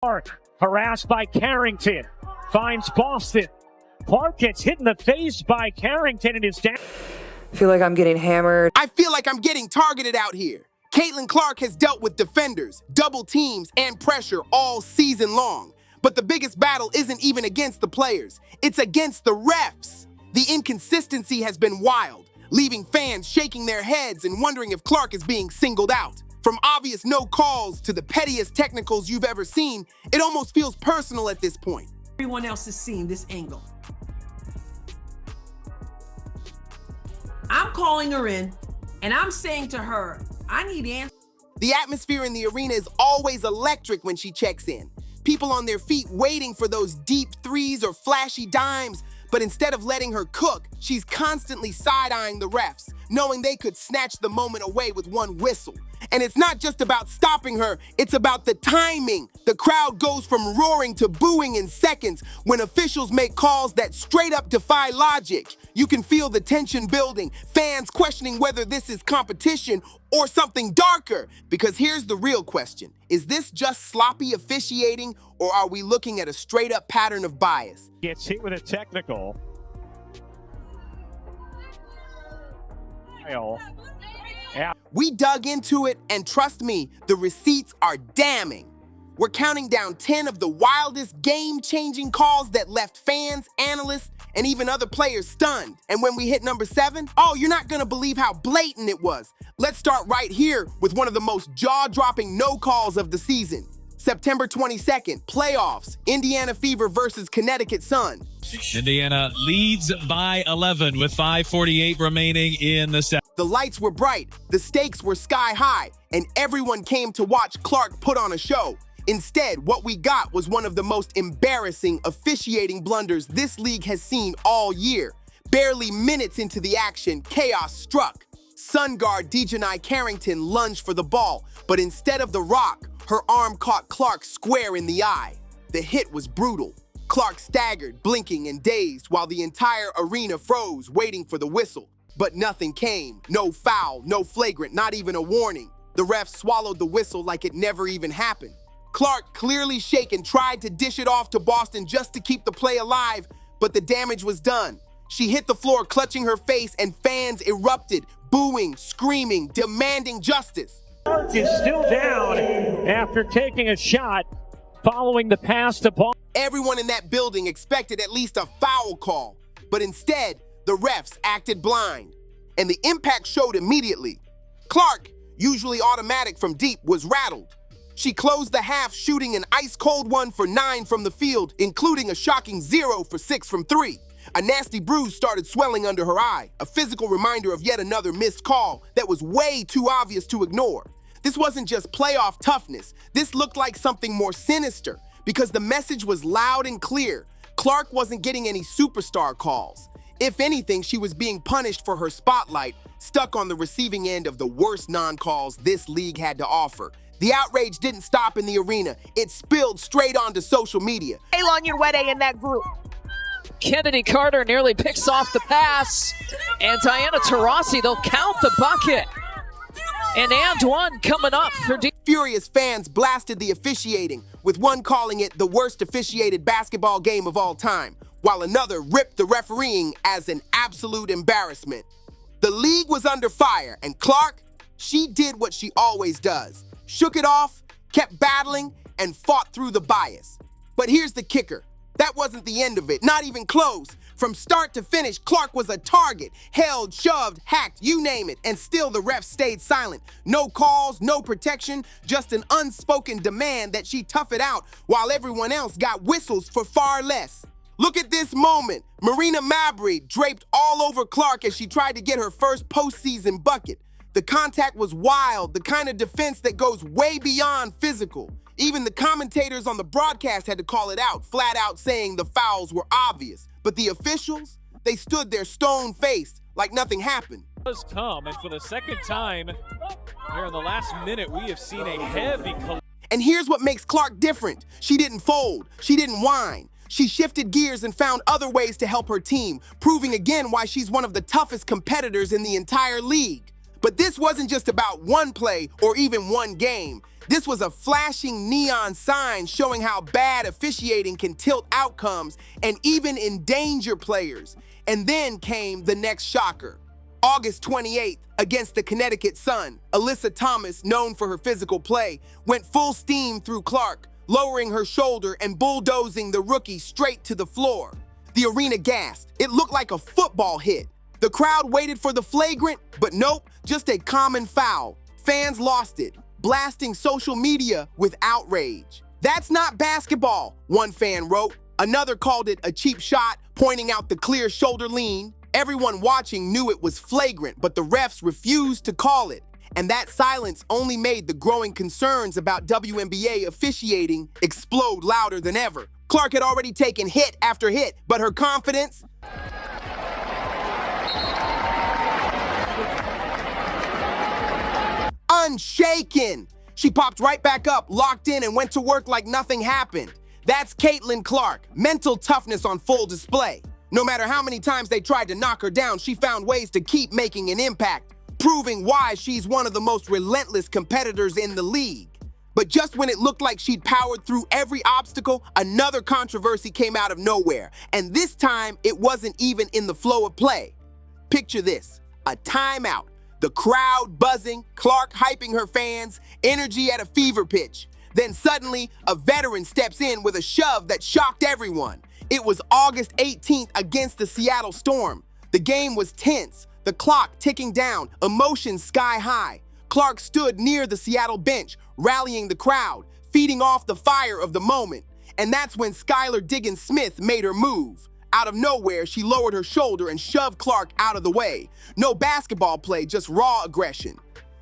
Clark harassed by Carrington. Finds Boston. Clark gets hit in the face by Carrington and is down. I feel like I'm getting hammered. I feel like I'm getting targeted out here. Caitlin Clark has dealt with defenders, double teams, and pressure all season long. But the biggest battle isn't even against the players. It's against the refs. The inconsistency has been wild, leaving fans shaking their heads and wondering if Clark is being singled out. From obvious no calls to the pettiest technicals you've ever seen, it almost feels personal at this point. Everyone else has seen this angle. I'm calling her in, and I'm saying to her, I need answers. The atmosphere in the arena is always electric when she checks in. People on their feet waiting for those deep threes or flashy dimes, but instead of letting her cook, she's constantly side-eyeing the refs, knowing they could snatch the moment away with one whistle. And it's not just about stopping her, it's about the timing. The crowd goes from roaring to booing in seconds when officials make calls that straight up defy logic. You can feel the tension building, fans questioning whether this is competition or something darker. Because here's the real question. Is this just sloppy officiating, or are we looking at a straight up pattern of bias? Gets hit with a technical. We dug into it, and trust me, the receipts are damning. We're counting down 10 of the wildest game-changing calls that left fans, analysts, and even other players stunned. And when we hit number 7, oh, you're not gonna believe how blatant it was. Let's start right here with one of the most jaw-dropping no calls of the season. September 22nd, playoffs, Indiana Fever versus Connecticut Sun. Indiana leads by 11 with 5:48 remaining in the set. The lights were bright, the stakes were sky high, and everyone came to watch Clark put on a show. Instead, what we got was one of the most embarrassing officiating blunders this league has seen all year. Barely minutes into the action, chaos struck. Sun guard Dejanai Carrington lunged for the ball, but instead of the rock, her arm caught Clark square in the eye. The hit was brutal. Clark staggered, blinking and dazed, while the entire arena froze, waiting for the whistle. But nothing came. No foul, no flagrant, not even a warning. The ref swallowed the whistle like it never even happened. Clark, clearly shaken, tried to dish it off to Boston just to keep the play alive, but the damage was done. She hit the floor clutching her face, and fans erupted, booing, screaming, demanding justice. Clark is still down after taking a shot following the pass to Boston. Everyone in that building expected at least a foul call, but instead, the refs acted blind, and the impact showed immediately. Clark, usually automatic from deep, was rattled. She closed the half shooting an ice-cold 1 for 9 from the field, including a shocking 0 for 6 from 3. A nasty bruise started swelling under her eye, a physical reminder of yet another missed call that was way too obvious to ignore. This wasn't just playoff toughness. This looked like something more sinister, because the message was loud and clear. Clark wasn't getting any superstar calls. If anything, she was being punished for her spotlight, stuck on the receiving end of the worst non-calls this league had to offer. The outrage didn't stop in the arena. It spilled straight onto social media. Elon Uwede in that group. Kennedy Carter nearly picks off the pass. And Diana Taurasi, they'll count the bucket. And one coming up for Furious fans blasted the officiating, with one calling it the worst officiated basketball game of all time, while another ripped the refereeing as an absolute embarrassment. The league was under fire, and Clark, she did what she always does. Shook it off, kept battling, and fought through the bias. But here's the kicker. That wasn't the end of it, not even close. From start to finish, Clark was a target, held, shoved, hacked, you name it, and still the refs stayed silent. No calls, no protection, just an unspoken demand that she tough it out while everyone else got whistles for far less. Look at this moment. Marina Mabrey draped all over Clark as she tried to get her first postseason bucket. The contact was wild, the kind of defense that goes way beyond physical. Even the commentators on the broadcast had to call it out, flat out saying the fouls were obvious. But the officials, they stood there stone-faced, like nothing happened. Does come, and for the second time here in the last minute, we have seen a heavy. And here's what makes Clark different. She didn't fold, she didn't whine. She shifted gears and found other ways to help her team, proving again why she's one of the toughest competitors in the entire league. But this wasn't just about one play or even one game. This was a flashing neon sign showing how bad officiating can tilt outcomes and even endanger players. And then came the next shocker. August 28th, against the Connecticut Sun, Alyssa Thomas, known for her physical play, went full steam through Clark, lowering her shoulder and bulldozing the rookie straight to the floor. The arena gasped. It looked like a football hit. The crowd waited for the flagrant, but nope, just a common foul. Fans lost it, blasting social media with outrage. "That's not basketball," one fan wrote. Another called it a cheap shot, pointing out the clear shoulder lean. Everyone watching knew it was flagrant, but the refs refused to call it. And that silence only made the growing concerns about WNBA officiating explode louder than ever. Clark had already taken hit after hit, but her confidence unshaken. She popped right back up, locked in, and went to work like nothing happened. That's Caitlin Clark, mental toughness on full display. No matter how many times they tried to knock her down, she found ways to keep making an impact, proving why she's one of the most relentless competitors in the league. But just when it looked like she'd powered through every obstacle, another controversy came out of nowhere. And this time, it wasn't even in the flow of play. Picture this, a timeout. The crowd buzzing, Clark hyping her fans, energy at a fever pitch. Then suddenly, a veteran steps in with a shove that shocked everyone. It was August 18th against the Seattle Storm. The game was tense, the clock ticking down, emotions sky high. Clark stood near the Seattle bench, rallying the crowd, feeding off the fire of the moment. And that's when Skylar Diggins-Smith made her move. Out of nowhere, she lowered her shoulder and shoved Clark out of the way. No basketball play, just raw aggression.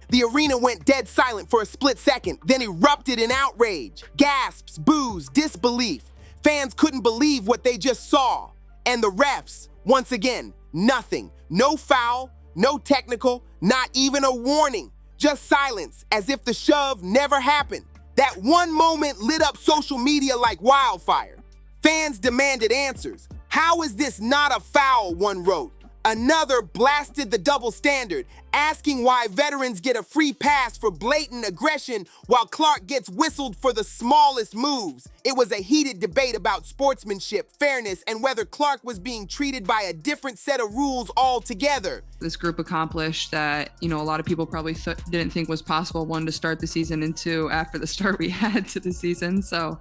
The arena went dead silent for a split second, then erupted in outrage. Gasps, boos, disbelief. Fans couldn't believe what they just saw. And the refs, once again, nothing. No foul, no technical, not even a warning. Just silence, as if the shove never happened. That one moment lit up social media like wildfire. Fans demanded answers. "How is this not a foul?" one wrote. Another blasted the double standard, asking why veterans get a free pass for blatant aggression while Clark gets whistled for the smallest moves. It was a heated debate about sportsmanship, fairness, and whether Clark was being treated by a different set of rules altogether. This group accomplished that, a lot of people probably didn't think was possible, one, to start the season, and two, after the start we had to the season. So,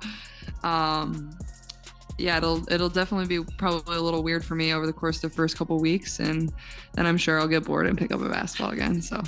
yeah, it'll definitely be probably a little weird for me over the course of the first couple weeks, and then I'm sure I'll get bored and pick up a basketball again, so.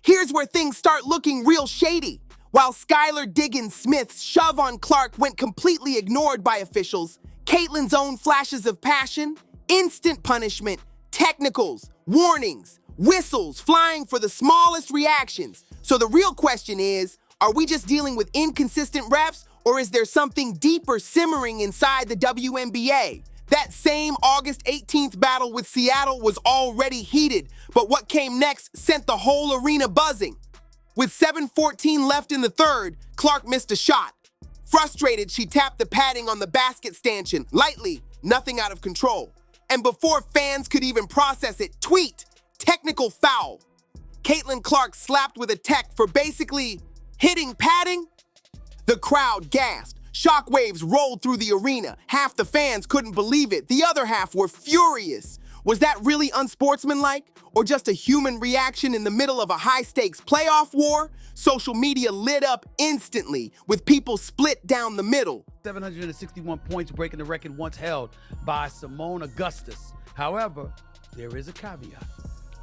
Here's where things start looking real shady. While Skylar Diggins-Smith's shove on Clark went completely ignored by officials, Caitlin's own flashes of passion, instant punishment, technicals, warnings, whistles flying for the smallest reactions. So the real question is, are we just dealing with inconsistent refs, or is there something deeper simmering inside the WNBA? That same August 18th battle with Seattle was already heated, but what came next sent the whole arena buzzing. With 7:14 left in the third, Clark missed a shot. Frustrated, she tapped the padding on the basket stanchion, lightly, nothing out of control. And before fans could even process it, tweet, technical foul. Caitlin Clark slapped with a tech for basically hitting padding. The crowd gasped. Shockwaves rolled through the arena. Half the fans couldn't believe it. The other half were furious. Was that really unsportsmanlike? Or just a human reaction in the middle of a high-stakes playoff war? Social media lit up instantly, with people split down the middle. 761 points, breaking the record once held by Simone Augustus. However, there is a caveat.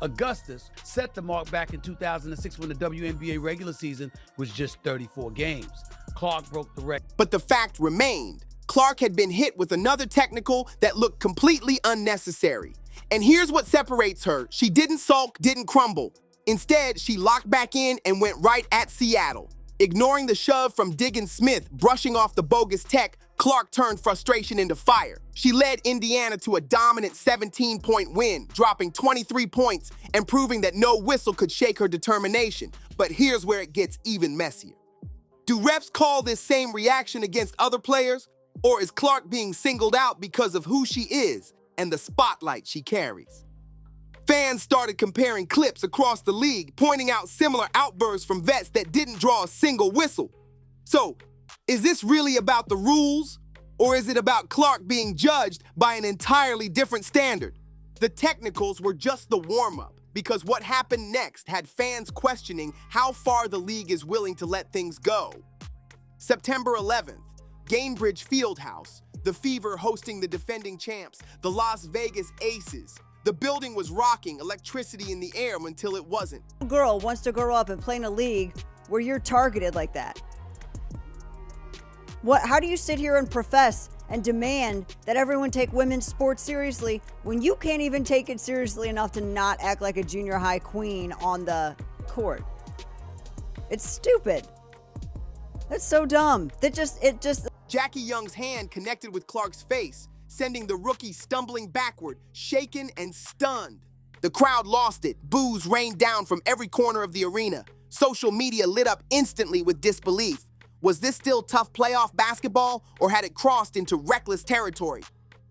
Augustus set the mark back in 2006 when the WNBA regular season was just 34 games. Clark broke the record. But the fact remained. Clark had been hit with another technical that looked completely unnecessary. And here's what separates her. She didn't sulk, didn't crumble. Instead, she locked back in and went right at Seattle. Ignoring the shove from Diggins-Smith, brushing off the bogus tech, Clark turned frustration into fire. She led Indiana to a dominant 17-point win, dropping 23 points and proving that no whistle could shake her determination. But here's where it gets even messier. Do refs call this same reaction against other players? Or is Clark being singled out because of who she is and the spotlight she carries? Fans started comparing clips across the league, pointing out similar outbursts from vets that didn't draw a single whistle. So, is this really about the rules, or is it about Clark being judged by an entirely different standard? The technicals were just the warm-up, because what happened next had fans questioning how far the league is willing to let things go. September 11th, Gainbridge Fieldhouse, the Fever hosting the defending champs, the Las Vegas Aces. The building was rocking, electricity in the air until it wasn't. A girl wants to grow up and play in a league where you're targeted like that. How do you sit here and profess and demand that everyone take women's sports seriously when you can't even take it seriously enough to not act like a junior high queen on the court? It's stupid. That's so dumb. It just Jackie Young's hand connected with Clark's face, sending the rookie stumbling backward, shaken and stunned. The crowd lost it. Boos rained down from every corner of the arena. Social media lit up instantly with disbelief. Was this still tough playoff basketball, or had it crossed into reckless territory?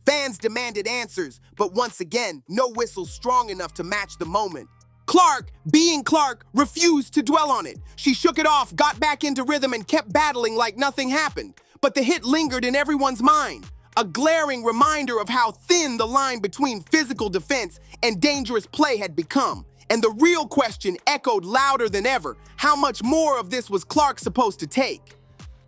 Fans demanded answers, but once again, no whistle strong enough to match the moment. Clark, being Clark, refused to dwell on it. She shook it off, got back into rhythm, and kept battling like nothing happened. But the hit lingered in everyone's mind. A glaring reminder of how thin the line between physical defense and dangerous play had become. And the real question echoed louder than ever: how much more of this was Clark supposed to take?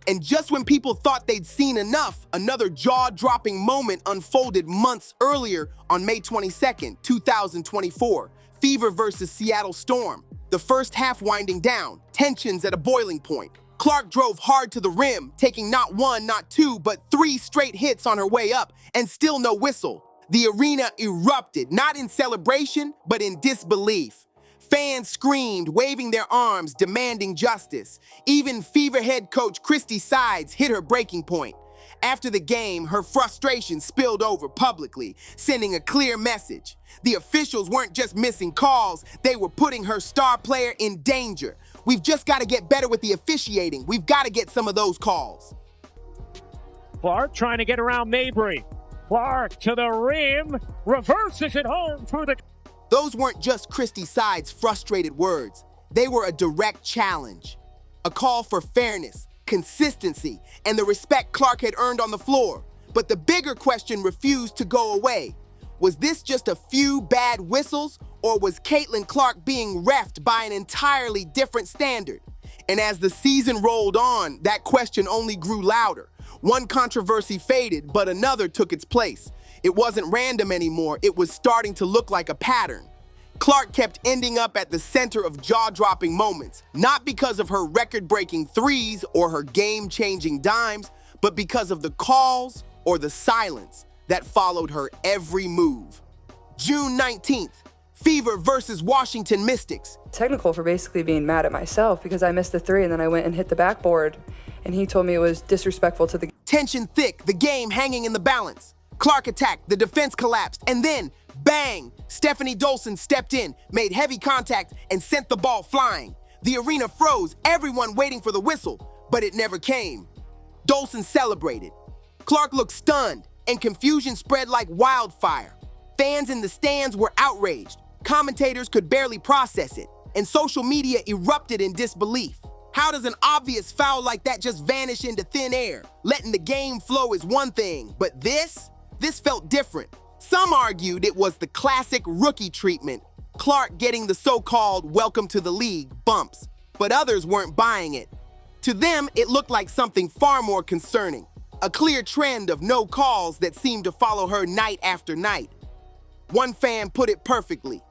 And just when people thought they'd seen enough, another jaw-dropping moment unfolded months earlier on May 22nd, 2024. Fever versus Seattle Storm. The first half winding down, tensions at a boiling point. Clark drove hard to the rim, taking not one, not two, but 3 straight hits on her way up, and still no whistle. The arena erupted, not in celebration, but in disbelief. Fans screamed, waving their arms, demanding justice. Even Fever head coach Christy Sides hit her breaking point. After the game, her frustration spilled over publicly, sending a clear message. The officials weren't just missing calls, they were putting her star player in danger. We've just got to get better with the officiating. We've got to get some of those calls. Clark trying to get around Mabry. Clark to the rim, reverses it home through the... Those weren't just Christy Sides' frustrated words. They were a direct challenge. A call for fairness, consistency, and the respect Clark had earned on the floor. But the bigger question refused to go away. Was this just a few bad whistles, or was Caitlin Clark being reffed by an entirely different standard? And as the season rolled on, that question only grew louder. One controversy faded, but another took its place. It wasn't random anymore, it was starting to look like a pattern. Clark kept ending up at the center of jaw-dropping moments, not because of her record-breaking threes or her game-changing dimes, but because of the calls or the silence that followed her every move. June 19th, Fever versus Washington Mystics. Technical for basically being mad at myself because I missed the 3 and then I went and hit the backboard, and he told me it was disrespectful to the... Tension thick, the game hanging in the balance. Clark attacked, the defense collapsed, and then, bang! Stephanie Dolson stepped in, made heavy contact, and sent the ball flying. The arena froze, everyone waiting for the whistle, but it never came. Dolson celebrated. Clark looked stunned, and confusion spread like wildfire. Fans in the stands were outraged. Commentators could barely process it, and social media erupted in disbelief. How does an obvious foul like that just vanish into thin air? Letting the game flow is one thing, but this felt different. Some argued it was the classic rookie treatment, Clark getting the so-called welcome to the league bumps, but others weren't buying it. To them, it looked like something far more concerning, a clear trend of no calls that seemed to follow her night after night. One fan put it perfectly.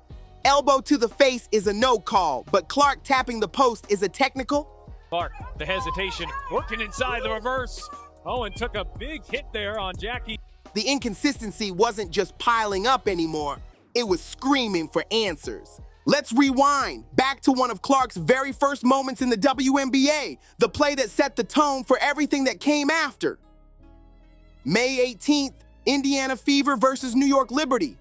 Elbow to the face is a no call, but Clark tapping the post is a technical? Clark, the hesitation, working inside the reverse. Owen took a big hit there on Jackie. The inconsistency wasn't just piling up anymore, it was screaming for answers. Let's rewind back to one of Clark's very first moments in the WNBA, the play that set the tone for everything that came after. May 18th, Indiana Fever versus New York Liberty.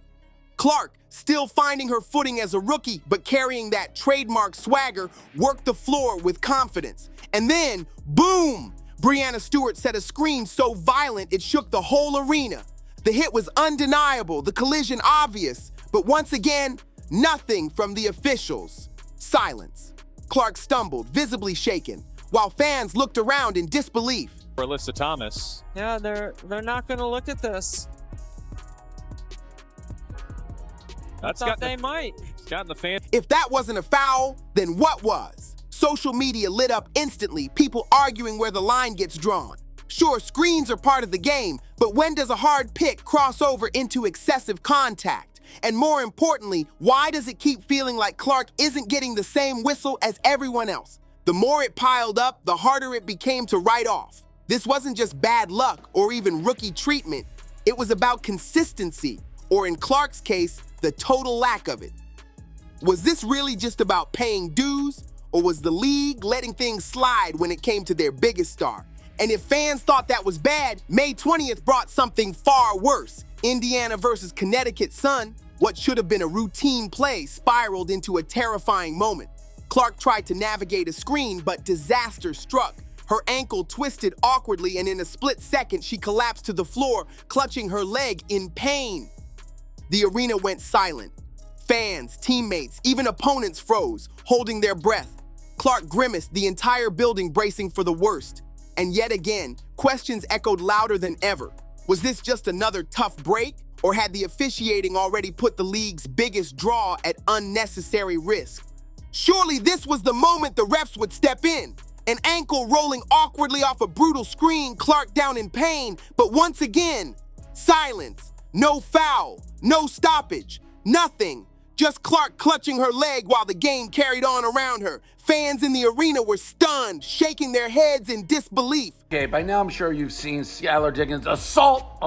Clark, still finding her footing as a rookie, but carrying that trademark swagger, worked the floor with confidence. And then, boom! Breanna Stewart set a screen so violent it shook the whole arena. The hit was undeniable, the collision obvious, but once again, Nothing from the officials. Silence. Clark stumbled, visibly shaken, while fans looked around in disbelief. For Alyssa Thomas. Yeah, they're not going to look at this. They might. It's gotten the fan. If that wasn't a foul, then what was? Social media lit up instantly, people arguing where the line gets drawn. Sure, screens are part of the game, but when does a hard pick cross over into excessive contact? And more importantly, why does it keep feeling like Clark isn't getting the same whistle as everyone else? The more it piled up, the harder it became to write off. This wasn't just bad luck or even rookie treatment. It was about consistency, or in Clark's case, the total lack of it. Was this really just about paying dues, or was the league letting things slide when it came to their biggest star? And if fans thought that was bad, May 20th brought something far worse. Indiana versus Connecticut Sun. What should have been a routine play spiraled into a terrifying moment. Clark tried to navigate a screen, but disaster struck. Her ankle twisted awkwardly, and in a split second, she collapsed to the floor, clutching her leg in pain. The arena went silent. Fans, teammates, even opponents froze, holding their breath. Clark grimaced, the entire building bracing for the worst. And yet again, questions echoed louder than ever. Was this just another tough break? Or had the officiating already put the league's biggest draw at unnecessary risk? Surely this was the moment the refs would step in. An ankle rolling awkwardly off a brutal screen, Clark down in pain, but once again, silence. No foul, no stoppage, nothing. Just Clark clutching her leg while the game carried on around her. Fans in the arena were stunned, shaking their heads in disbelief. Okay, by now I'm sure you've seen Skylar Diggins assault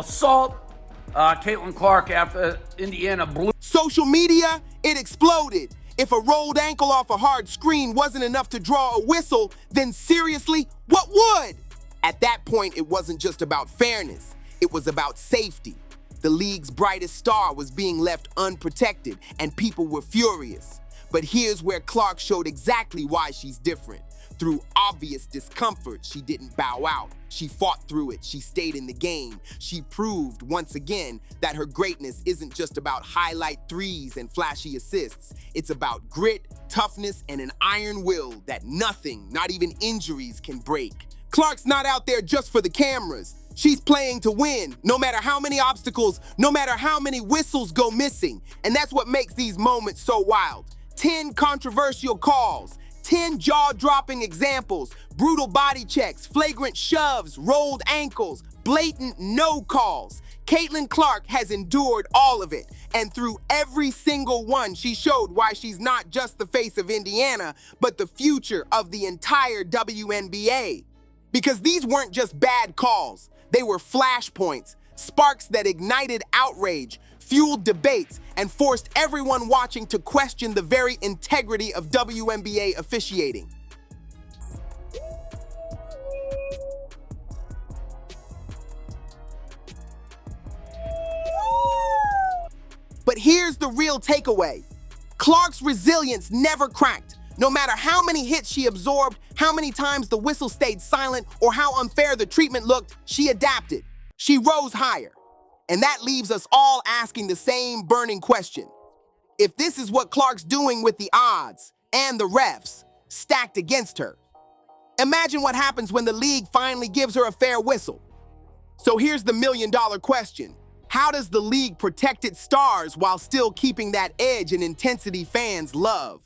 Caitlin Clark after Indiana blew. Social media, it exploded. If a rolled ankle off a hard screen wasn't enough to draw a whistle, then seriously, what would? At that point, it wasn't just about fairness. It was about safety. The league's brightest star was being left unprotected, and people were furious. But here's where Clark showed exactly why she's different. Through obvious discomfort, she didn't bow out. She fought through it. She stayed in the game. She proved once again that her greatness isn't just about highlight threes and flashy assists. It's about grit, toughness, and an iron will that nothing, not even injuries, can break. Clark's not out there just for the cameras. She's playing to win, no matter how many obstacles, no matter how many whistles go missing. And that's what makes these moments so wild. 10 controversial calls, 10 jaw-dropping examples, brutal body checks, flagrant shoves, rolled ankles, blatant no calls. Caitlin Clark has endured all of it, and through every single one, she showed why she's not just the face of Indiana, but the future of the entire WNBA. Because these weren't just bad calls, they were flashpoints, sparks that ignited outrage, fueled debates, and forced everyone watching to question the very integrity of WNBA officiating. But here's the real takeaway. Clark's resilience never cracked. No matter how many hits she absorbed, how many times the whistle stayed silent, or how unfair the treatment looked, she adapted. She rose higher. And that leaves us all asking the same burning question. If this is what Clark's doing with the odds and the refs stacked against her, imagine what happens when the league finally gives her a fair whistle. So here's the million-dollar question. How does the league protect its stars while still keeping that edge and intensity fans love?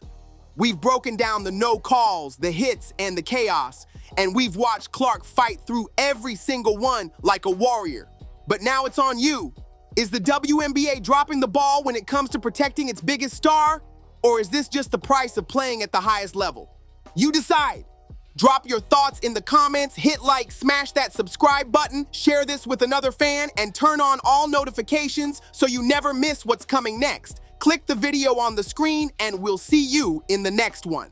We've broken down the no calls, the hits, and the chaos, and we've watched Clark fight through every single one like a warrior. But now it's on you. Is the WNBA dropping the ball when it comes to protecting its biggest star? Or is this just the price of playing at the highest level? You decide. Drop your thoughts in the comments, hit like, smash that subscribe button, share this with another fan, and turn on all notifications so you never miss what's coming next. Click the video on the screen, and we'll see you in the next one.